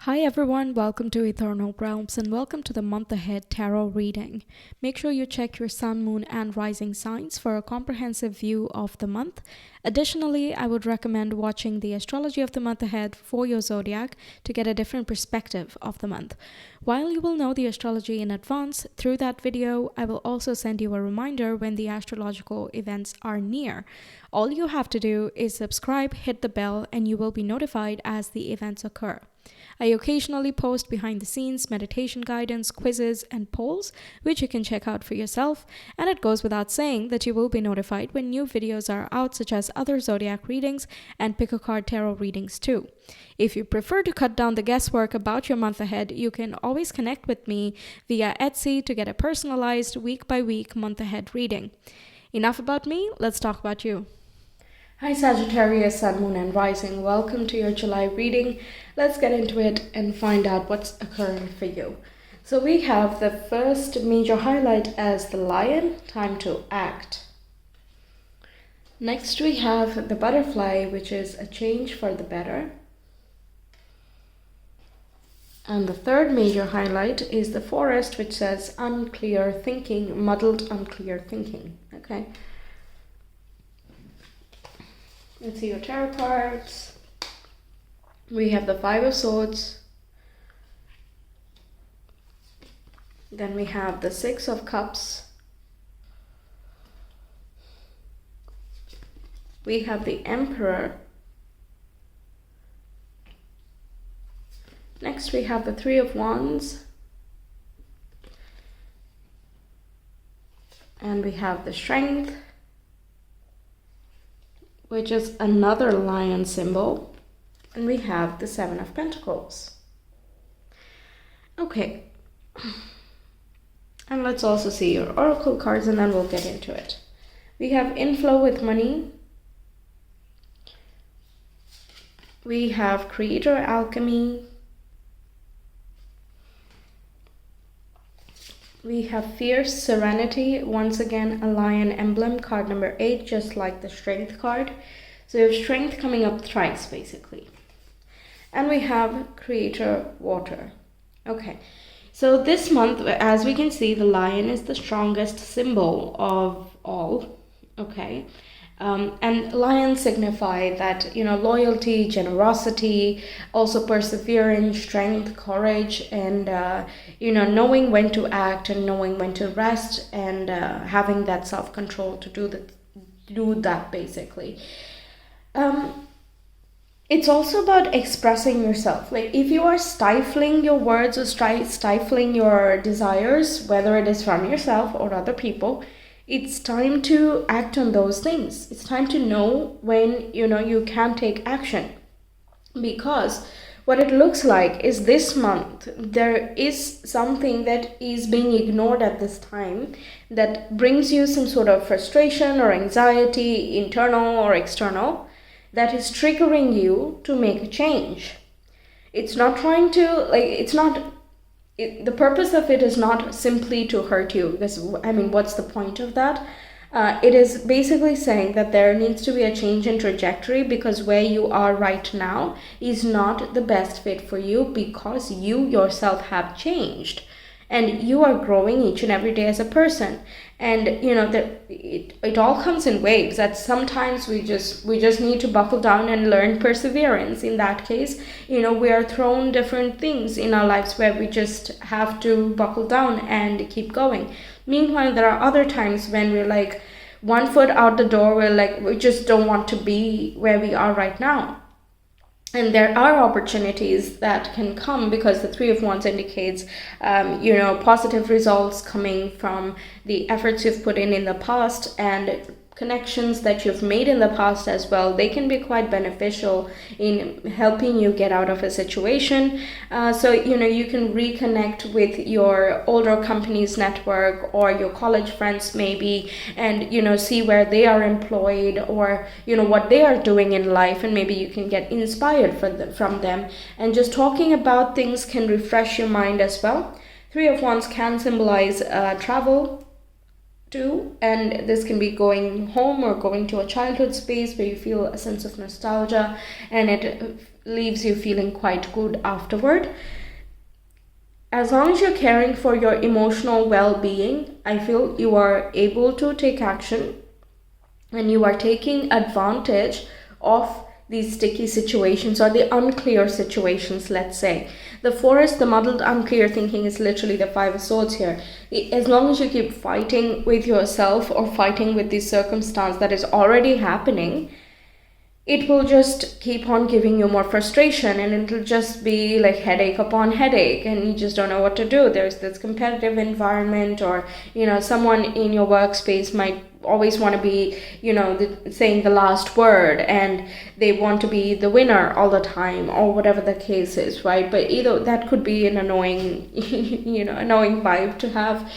Hi everyone, welcome to Ethernal Realms and welcome to the month ahead tarot reading. Make sure you check your sun, moon, and rising signs for a comprehensive view of the month. Additionally, I would recommend watching the astrology of the month ahead for your zodiac to get a different perspective of the month. While you will know the astrology in advance, through that video, I will also send you a reminder when the astrological events are near. All you have to do is subscribe, hit the bell, and you will be notified as the events occur. I occasionally post behind the scenes meditation guidance, quizzes, and polls, which you can check out for yourself. And it goes without saying that you will be notified when new videos are out, such as other zodiac readings and pick a card tarot readings too. If you prefer to cut down the guesswork about your month ahead, you can always connect with me via Etsy to get a personalized week-by-week month ahead reading. Enough about me, let's talk about you. Hi Sagittarius, Sun, Moon, and Rising. Welcome to your July reading. Let's get into it and find out what's occurring for you. So we have the first major highlight as the Lion, time to act. Next we have the Butterfly, which is a change for the better. And the third major highlight is the Forest, which says unclear thinking, muddled, unclear thinking. Okay. Let's see your tarot cards. We have the Five of Swords. Then we have the Six of Cups. We have the Emperor. Next we have the Three of Wands. And we have the Strength, which is another lion symbol. And we have the Seven of Pentacles. Okay. And let's also see your oracle cards and then we'll get into it. We have inflow with money. We have creator alchemy. We have fierce serenity. Once again, a lion emblem, card number 8, just like the strength card. So you have strength coming up thrice, basically. And we have creator water. Okay, so this month, as we can see, the lion is the strongest symbol of all. Okay. And lions signify that, loyalty, generosity, also perseverance, strength, courage, and, knowing when to act and knowing when to rest and having that self-control to do that basically. It's also about expressing yourself. Like if you are stifling your words or stifling your desires, whether it is from yourself or other people, it's time to act on those things. It's time to know when, you can take action. Because what it looks like is this month, there is something that is being ignored at this time that brings you some sort of frustration or anxiety, internal or external, that is triggering you to make a change. It's not trying to, the purpose of it is not simply to hurt you, because what's the point of that? It is basically saying that there needs to be a change in trajectory because where you are right now is not the best fit for you because you yourself have changed and you are growing each and every day as a person. And it all comes in waves. That sometimes we just need to buckle down and learn perseverance. In that case, we are thrown different things in our lives where we just have to buckle down and keep going. Meanwhile, there are other times when we're like 1 foot out the door, we just don't want to be where we are right now. And there are opportunities that can come because the Three of Wands indicates, positive results coming from the efforts you've put in the past and connections that you've made in the past as well. They can be quite beneficial in helping you get out of a situation. So you can reconnect with your older company's network or your college friends maybe, and see where they are employed or what they are doing in life, and maybe you can get inspired from them. And just talking about things can refresh your mind as well. Three of Wands can symbolize travel too, and this can be going home or going to a childhood space where you feel a sense of nostalgia, and it leaves you feeling quite good afterward. As long as you're caring for your emotional well-being, I feel you are able to take action and you are taking advantage of these sticky situations or the unclear situations, let's say. The forest, the muddled, unclear thinking is literally the Five of Swords here. As long as you keep fighting with yourself or fighting with this circumstance that is already happening, it will just keep on giving you more frustration, and it'll just be like headache upon headache, and you just don't know what to do. There's this competitive environment, or someone in your workspace might always want to be saying the last word, and they want to be the winner all the time, or whatever the case is, right? But either that could be an annoying annoying vibe to have,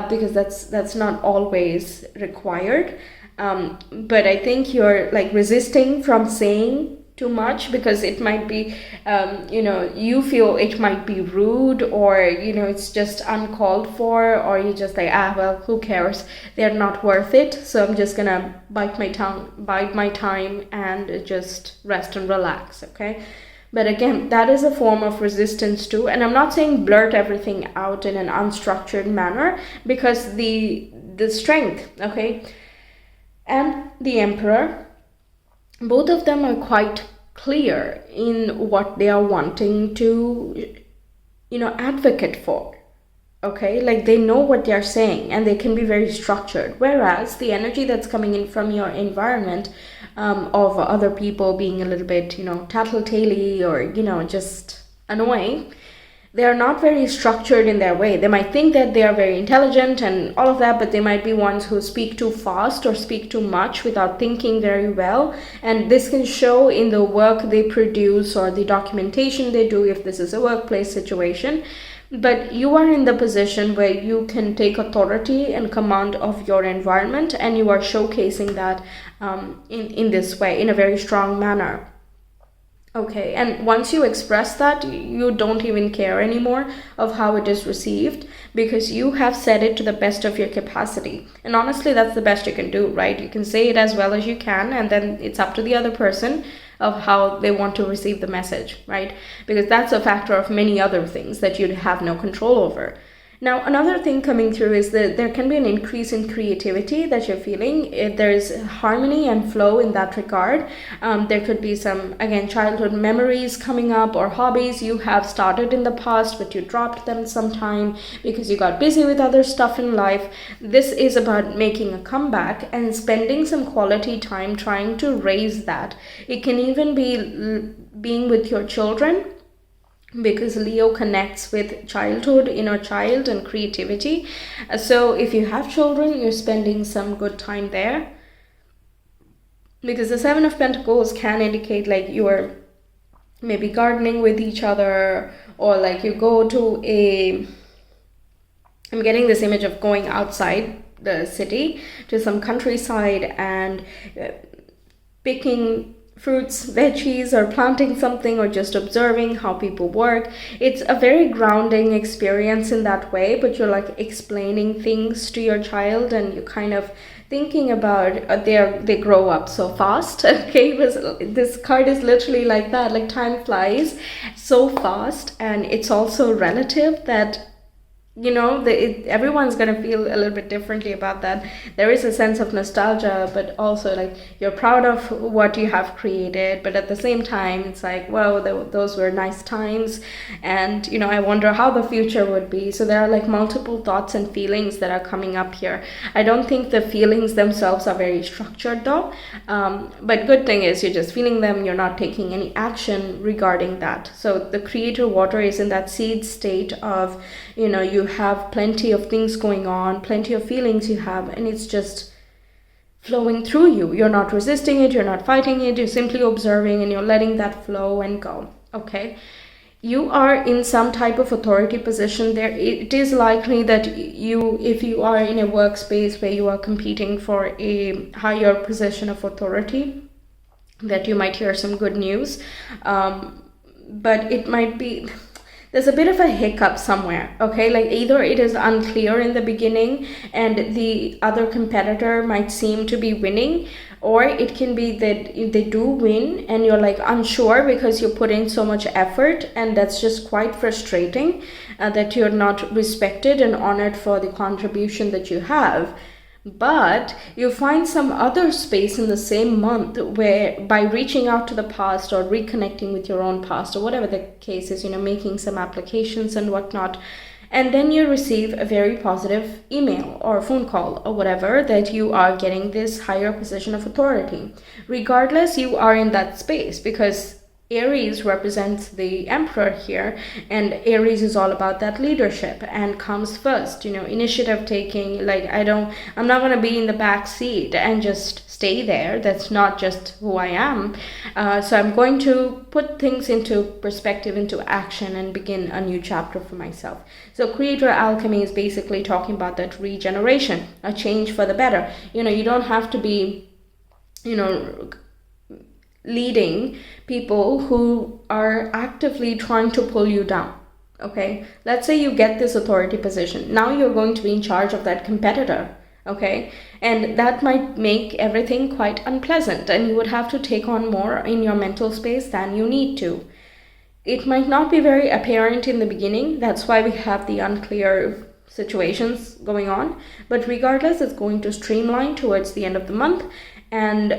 because that's not always required. But I think you're like resisting from saying too much, because it might be, you feel it might be rude, or, it's just uncalled for, or you just like, well, who cares? They're not worth it. So I'm just gonna bite my time and just rest and relax. Okay. But again, that is a form of resistance too. And I'm not saying blurt everything out in an unstructured manner, because the strength, okay, and the Emperor, both of them are quite clear in what they are wanting to, advocate for. Okay, like they know what they're saying and they can be very structured. Whereas the energy that's coming in from your environment, of other people being a little bit, tattletale or, just annoying, they are not very structured in their way. They might think that they are very intelligent and all of that, but they might be ones who speak too fast or speak too much without thinking very well. And this can show in the work they produce or the documentation they do, if this is a workplace situation. But you are in the position where you can take authority and command of your environment, and you are showcasing that in this way, in a very strong manner. Okay, and once you express that, you don't even care anymore of how it is received, because you have said it to the best of your capacity. And honestly, that's the best you can do, right? You can say it as well as you can, and then it's up to the other person of how they want to receive the message, right? Because that's a factor of many other things that you'd have no control over. Now, another thing coming through is that there can be an increase in creativity that you're feeling. There's harmony and flow in that regard. There could be some, again, childhood memories coming up, or hobbies you have started in the past, but you dropped them sometime because you got busy with other stuff in life. This is about making a comeback and spending some quality time trying to raise that. It can even be being with your children, because Leo connects with childhood, inner child, and creativity. So if you have children, you're spending some good time there, because the Seven of Pentacles can indicate like you're maybe gardening with each other, or like you go to I'm getting this image of going outside the city to some countryside and picking fruits, veggies, or planting something, or just observing how people work. It's a very grounding experience in that way, but you're like explaining things to your child, and you kind of thinking about they grow up so fast. Okay, this card is literally like that, like time flies so fast, and it's also relative that everyone's gonna feel a little bit differently about that. There is a sense of nostalgia, but also like you're proud of what you have created, but at the same time it's like, wow, those were nice times, and I wonder how the future would be. So there are like multiple thoughts and feelings that are coming up here. I don't think the feelings themselves are very structured though, but good thing is you're just feeling them, you're not taking any action regarding that. So the creator water is in that seed state of, you have plenty of things going on, plenty of feelings you have, and it's just flowing through you. You're not resisting it, you're not fighting it, you're simply observing, and you're letting that flow and go. Okay, you are in some type of authority position there. It is likely that if you are in a workspace where you are competing for a higher position of authority, that you might hear some good news, but it might be there's a bit of a hiccup somewhere, okay? Like either it is unclear in the beginning and the other competitor might seem to be winning, or it can be that they do win and you're like unsure because you put in so much effort, and that's just quite frustrating, that you're not respected and honored for the contribution that you have. But you find some other space in the same month where, by reaching out to the past or reconnecting with your own past or whatever the case is, making some applications and whatnot, and then you receive a very positive email or phone call or whatever, that you are getting this higher position of authority. Regardless, you are in that space because Aries represents the emperor here, and Aries is all about that leadership and comes first, initiative taking. Like I'm not going to be in the back seat and just stay there. That's not just who I am. So I'm going to put things into perspective, into action, and begin a new chapter for myself. So creator alchemy is basically talking about that regeneration, a change for the better. You don't have to be, leading people who are actively trying to pull you down. Okay, let's say you get this authority position. Now you're going to be in charge of that competitor. Okay, and that might make everything quite unpleasant, and you would have to take on more in your mental space than you need to. It might not be very apparent in the beginning. That's why we have the unclear situations going on. But regardless, it's going to streamline towards the end of the month. And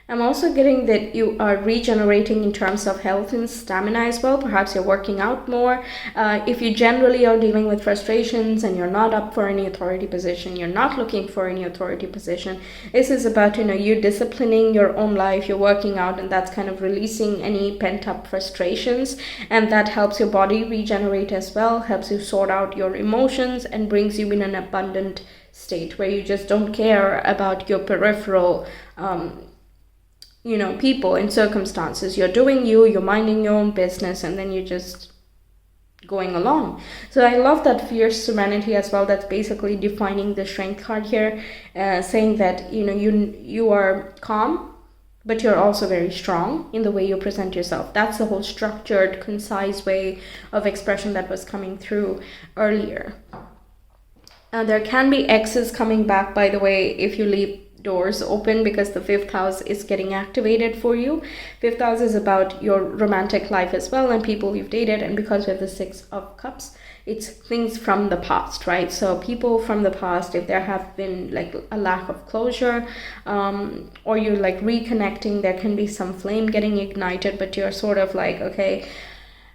I'm also getting that you are regenerating in terms of health and stamina as well. Perhaps you're working out more. If you generally are dealing with frustrations and you're not up for any authority position, you're not looking for any authority position, this is about, you disciplining your own life, you're working out, and that's kind of releasing any pent-up frustrations. And that helps your body regenerate as well, helps you sort out your emotions, and brings you in an abundant state where you just don't care about your peripheral people and circumstances. You're doing you're minding your own business, and then you're just going along. So I love that fierce serenity as well. That's basically defining the strength card here, saying that you are calm, but you're also very strong in the way you present yourself. That's the whole structured, concise way of expression that was coming through earlier. There can be exes coming back, by the way, if you leave doors open, because the 5th house is getting activated for you. 5th house is about your romantic life as well, and people you've dated. And because we have the 6 of Cups, it's things from the past, right? So people from the past, if there have been like a lack of closure, or you're like reconnecting, there can be some flame getting ignited, but you're sort of like, okay,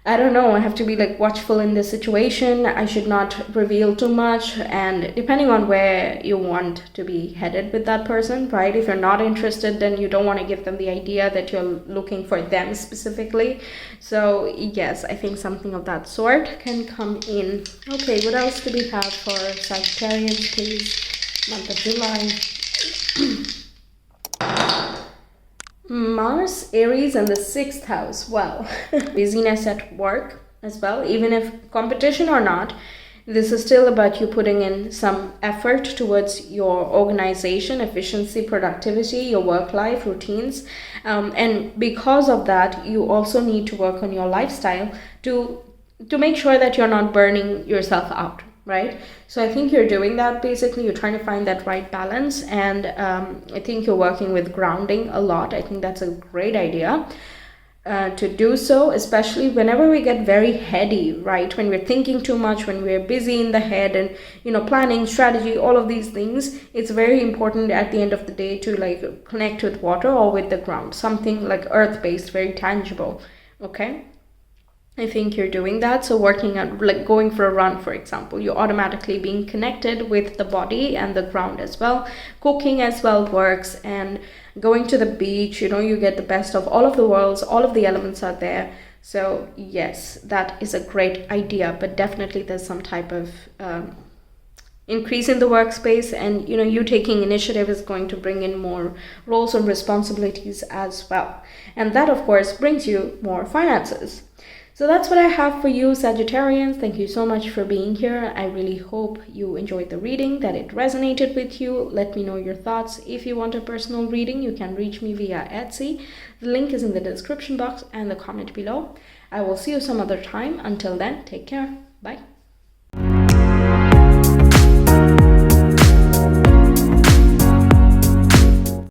I don't know, I have to be like watchful in this situation. I should not reveal too much. And depending on where you want to be headed with that person, right? If you're not interested, then you don't want to give them the idea that you're looking for them specifically. So yes, I think something of that sort can come in. Okay, what else do we have for Sagittarius, please? Month of July. Mars, Aries, and the 6th house. Well, busyness at work as well. Even if competition or not, this is still about you putting in some effort towards your organization, efficiency, productivity, your work life routines. And because of that, you also need to work on your lifestyle to make sure that you're not burning yourself out. Right? So I think you're doing that. Basically, you're trying to find that right balance. And I think you're working with grounding a lot. I think that's a great idea to do so, especially whenever we get very heady, right? When we're thinking too much, when we're busy in the head and, planning, strategy, all of these things. It's very important at the end of the day to like connect with water or with the ground, something like earth-based, very tangible. Okay? I think you're doing that. So working on like going for a run, for example, you're automatically being connected with the body and the ground as well. Cooking as well works, and going to the beach, you get the best of all of the worlds, all of the elements are there. So yes, that is a great idea, but definitely there's some type of increase in the workspace, and you taking initiative is going to bring in more roles and responsibilities as well. And that of course brings you more finances. So that's what I have for you, Sagittarians. Thank you so much for being here. I really hope you enjoyed the reading, that it resonated with you. Let me know your thoughts. If you want a personal reading, you can reach me via Etsy. The link is in the description box and the comment below. I will see you some other time. Until then, take care. Bye.